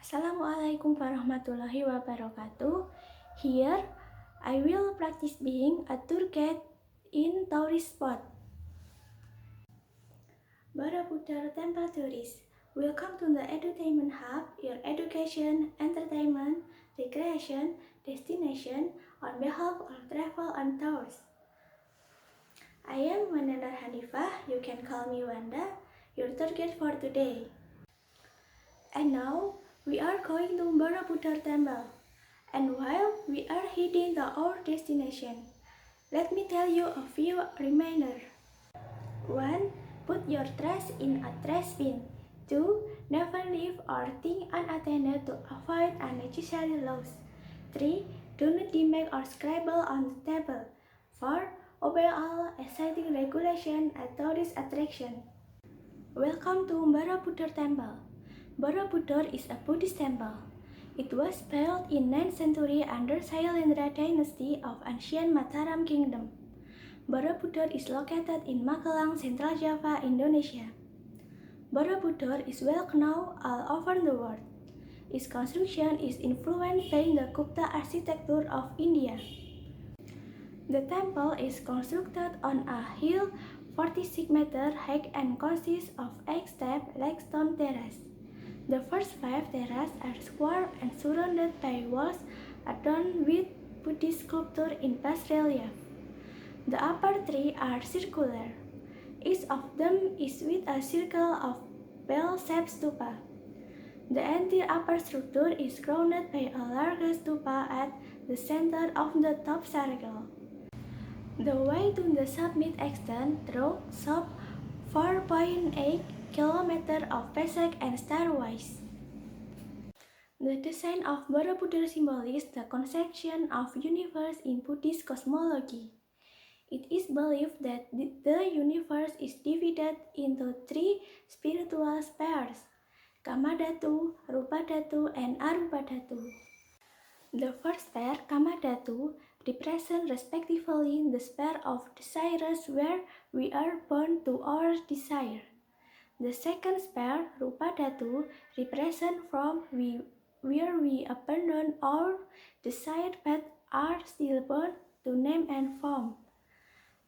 Assalamualaikum warahmatullahi wabarakatuh. Here, I will practice being a tour guide in tourist spot. Borobudur Temple Tourist. Welcome to the Edutainment Hub, your education, entertainment, recreation, destination on behalf of travel and tours. I am Wanda Hanifah. You can call me Wanda, your tour guide for today. And now, we are going to Borobudur Temple. And while we are heading to our destination, let me tell you a few reminders. 1. Put your trash in a trash bin. 2. Never leave or think unattended to avoid unnecessary loss. 3. Do not demake or scribble on the table. 4. Obey all exciting regulations at tourist attraction. Welcome to Borobudur Temple. Borobudur is a Buddhist temple. It was built in 9th century under Sailendra dynasty of ancient Mataram Kingdom. Borobudur is located in Magelang, Central Java, Indonesia. Borobudur is well known all over the world. Its construction is influenced by the Gupta architecture of India. The temple is constructed on a hill 46 meters high and consists of 8 steps like stone terrace. The first 5 terraces are square and surrounded by walls adorned with Buddhist sculpture in bas relief. The upper 3 are circular. Each of them is with a circle of bell-shaped stupa. The entire upper structure is crowned by a large stupa at the center of the top circle. The way to the summit extends through sub 4.8 km of passage and stairways. The design of Borobudur symbolizes the conception of universe in Buddhist cosmology. It is believed that the universe is divided into 3 spiritual spheres, Kamadhatu, Rupadhatu, and Arupadhatu. The first sphere, Kamadhatu, represents respectively the sphere of desires where we are born to our desire. The second sphere, Rupadhatu, represents from where we abandon our desire but are still born to name and form.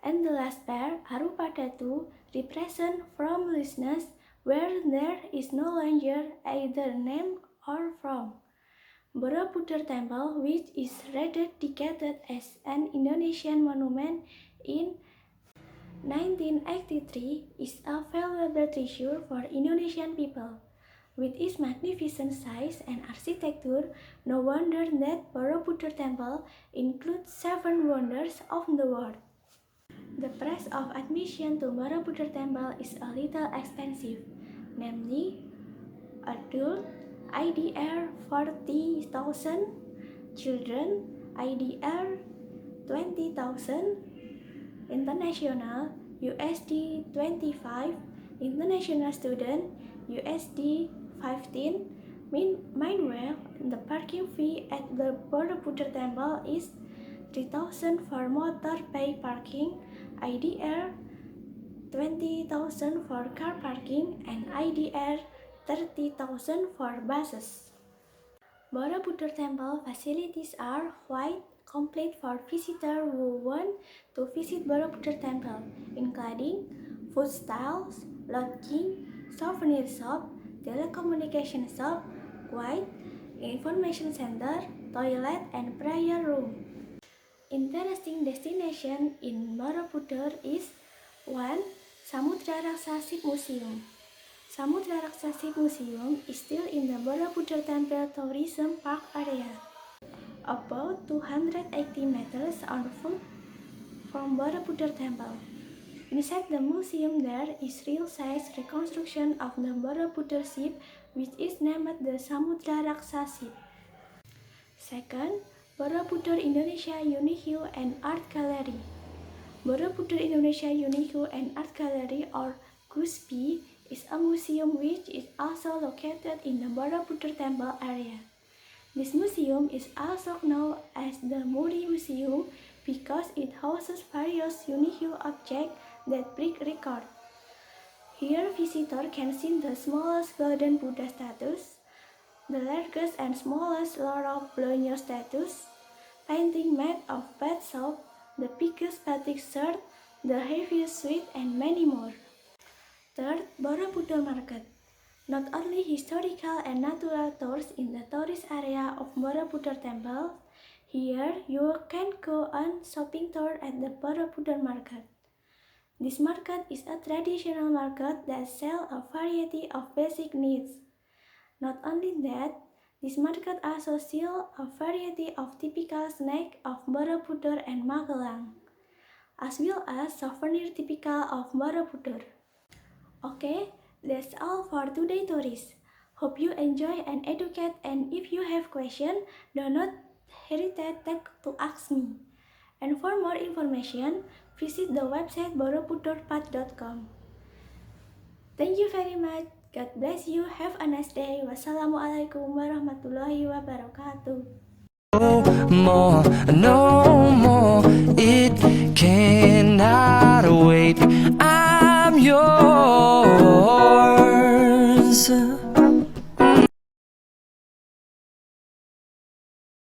And the last sphere, Arupadhatu, represents formlessness where there is no longer either name or form. Borobudur Temple, which is dedicated as an Indonesian monument in 1983, is a valuable treasure for Indonesian people. With its magnificent size and architecture, no wonder that Borobudur Temple includes 7 wonders of the world. The price of admission to Borobudur Temple is a little expensive, namely adult IDR 40,000, children IDR 20,000, international USD 25, international student USD 15. Meanwhile, the parking fee at the Borobudur Temple is 3,000 for motor pay parking, IDR 20,000 for car parking, and IDR 30,000 for buses. Borobudur Temple facilities are quite complete for visitors who want to visit Borobudur Temple, including food stalls, lodging, souvenir shop, telecommunication shop, guide, information center, toilet, and prayer room. Interesting destination in Borobudur is 1. Samudra Raksa Ship Museum. Samudra Raksa Ship Museum is still in the Borobudur Temple Tourism Park area, about 280 meters on foot from Borobudur Temple. Inside the museum there is real-size reconstruction of the Borobudur ship, which is named the Samudra Raksa Ship. Second, Borobudur Indonesia Unique and Art Gallery. Borobudur Indonesia Unique and Art Gallery, or GUSP, is a museum which is also located in the Borobudur Temple area. This museum is also known as the Muri Museum because it houses various unique objects that break records. Here, visitors can see the smallest golden Buddha statues, the largest and smallest Lorob Bologna statues, painting made of pet soap, the biggest batik shirt, the heaviest sweet, and many more. Third, Borobudur Market. Not only historical and natural tours in the tourist area of Borobudur Temple, here you can go on shopping tour at the Borobudur Market. This market is a traditional market that sells a variety of basic needs. Not only that, this market also sells a variety of typical snacks of Borobudur and Magelang, as well as souvenirs typical of Borobudur. Okay, that's all for today, tourists. Hope you enjoy and educate, and if you have questions, do not hesitate to ask me. And for more information, visit the website borobudurpath.com. Thank you very much. God bless you. Have a nice day. Wassalamualaikum warahmatullahi wabarakatuh. No more, it cannot wait. I'm yours.